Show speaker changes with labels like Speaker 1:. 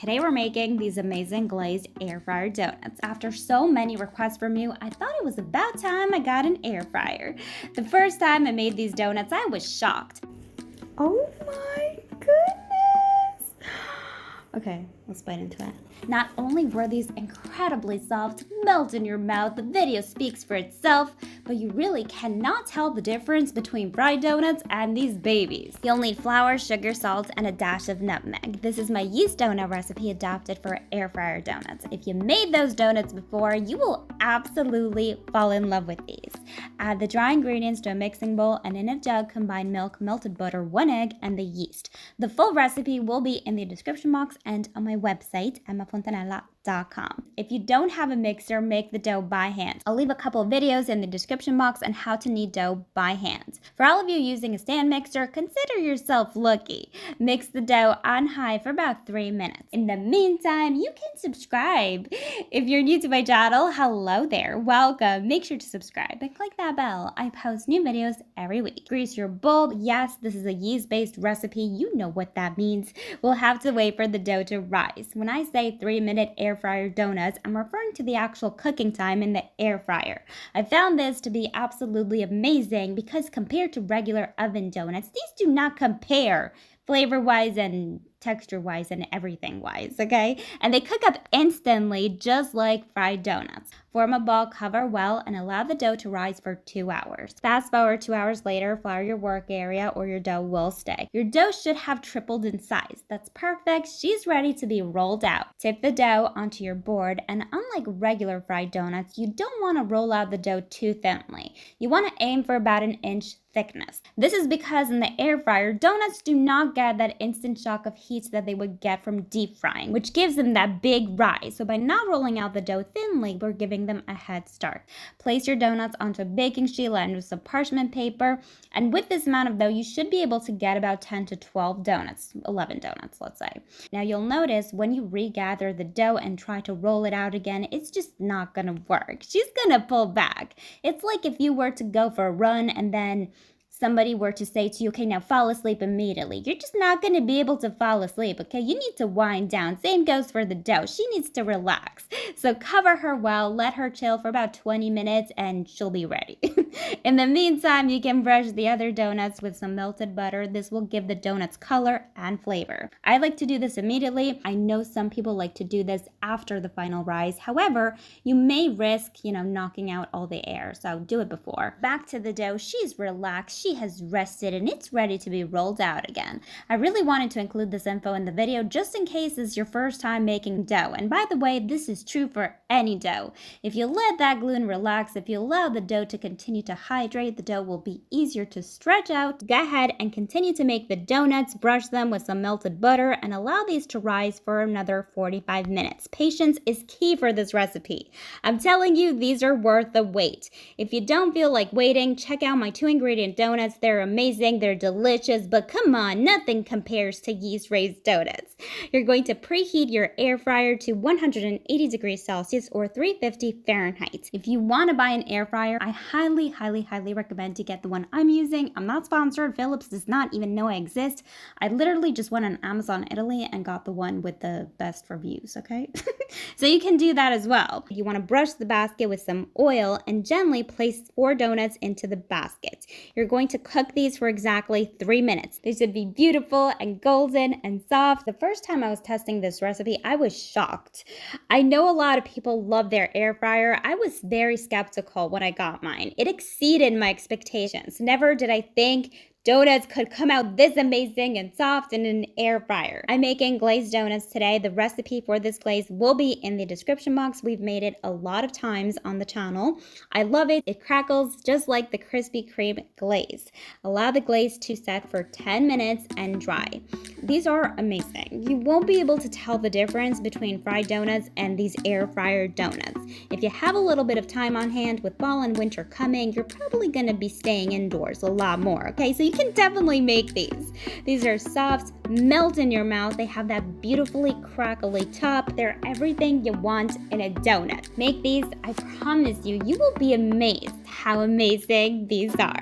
Speaker 1: Today we're making these amazing glazed air fryer donuts. After so many requests from you, I thought it was about time I got an air fryer. The first time I made these donuts, I was shocked. Oh my goodness! Okay, let's bite into it. Not only were these incredibly soft, melt in your mouth, the video speaks for itself, but you really cannot tell the difference between fried donuts and these babies. You'll need flour, sugar, salt, and a dash of nutmeg. This is my yeast donut recipe adapted for air fryer donuts. If you made those donuts before, you will absolutely fall in love with these. Add the dry ingredients to a mixing bowl, and in a jug, combine milk, melted butter, 1 egg, and the yeast. The full recipe will be in the description box and on my website, emmafontanella.com. If you don't have a mixer, make the dough by hand. I'll leave a couple of videos in the description box on how to knead dough by hand. For all of you using a stand mixer, consider yourself lucky. Mix the dough on high for about 3 minutes. In the meantime, you can subscribe. If you're new to my channel, hello there, welcome. Make sure to subscribe and click that bell. I post new videos every week. Grease your bowl. Yes, this is a yeast-based recipe. You know what that means. We'll have to wait for the dough to rise. When I say 3-minute air fryer donuts, I'm referring to the actual cooking time in the air fryer. I found this to be absolutely amazing because compared to regular oven donuts, these do not compare flavor-wise and texture-wise and everything-wise, okay? And they cook up instantly just like fried donuts. Form a ball, cover well, and allow the dough to rise for 2 hours. Fast forward 2 hours later, flour your work area or your dough will stay. Your dough should have tripled in size. That's perfect. She's ready to be rolled out. Tip the dough onto your board, and unlike regular fried donuts, you don't want to roll out the dough too thinly. You want to aim for about 1 inch thickness. This is because in the air fryer, donuts do not get that instant shock of heat that they would get from deep frying, which gives them that big rise. So by not rolling out the dough thinly, we're giving them a head start. Place your donuts onto a baking sheet lined with some parchment paper, and with this amount of dough, you should be able to get about 10 to 12 donuts, 11 donuts, let's say. Now you'll notice when you regather the dough and try to roll it out again, it's just not gonna work. She's gonna pull back. It's like if you were to go for a run and then somebody were to say to you, okay, now fall asleep immediately. You're just not going to be able to fall asleep, okay? You need to wind down. Same goes for the dough. She needs to relax. So cover her well, let her chill for about 20 minutes, and she'll be ready. In the meantime, you can brush the other donuts with some melted butter. This will give the donuts color and flavor. I like to do this immediately. I know some people like to do this after the final rise. However, you may risk, knocking out all the air. So do it before. Back to the dough. She's relaxed. She has rested and it's ready to be rolled out again. I really wanted to include this info in the video just in case it's your first time making dough. And by the way, this is true for any dough. If you let that gluten relax, if you allow the dough to continue to hydrate, the dough will be easier to stretch out. Go ahead and continue to make the donuts, brush them with some melted butter, and allow these to rise for another 45 minutes. Patience is key for this recipe. I'm telling you, these are worth the wait. If you don't feel like waiting, check out my 2-ingredient donuts. They're amazing, they're delicious, but come on, nothing compares to yeast-raised donuts. You're going to preheat your air fryer to 180 degrees Celsius or 350 Fahrenheit. If you want to buy an air fryer, I highly recommend to get the one I'm using. I'm not sponsored. Philips does not even know I exist. I literally just went on Amazon Italy and got the one with the best reviews, okay? So you can do that as well. You want to brush the basket with some oil and gently place 4 donuts into the basket. You're going to cook these for exactly 3 minutes. They should be beautiful and golden and soft. The first time I was testing this recipe, I was shocked. I know a lot of people love their air fryer. I was very skeptical when I got mine. It exceeded my expectations. Never did I think donuts could come out this amazing and soft in an air fryer. I'm making glazed donuts today. The recipe for this glaze will be in the description box. We've made it a lot of times on the channel. I love it. It crackles just like the Krispy Kreme glaze. Allow the glaze to set for 10 minutes and dry. These are amazing. You won't be able to tell the difference between fried donuts and these air fryer donuts. If you have a little bit of time on hand with fall and winter coming, you're probably going to be staying indoors a lot more, okay? So you can definitely make these. These are soft, melt in your mouth. They have that beautifully crackly top. They're everything you want in a donut. Make these, I promise you, you will be amazed how amazing these are.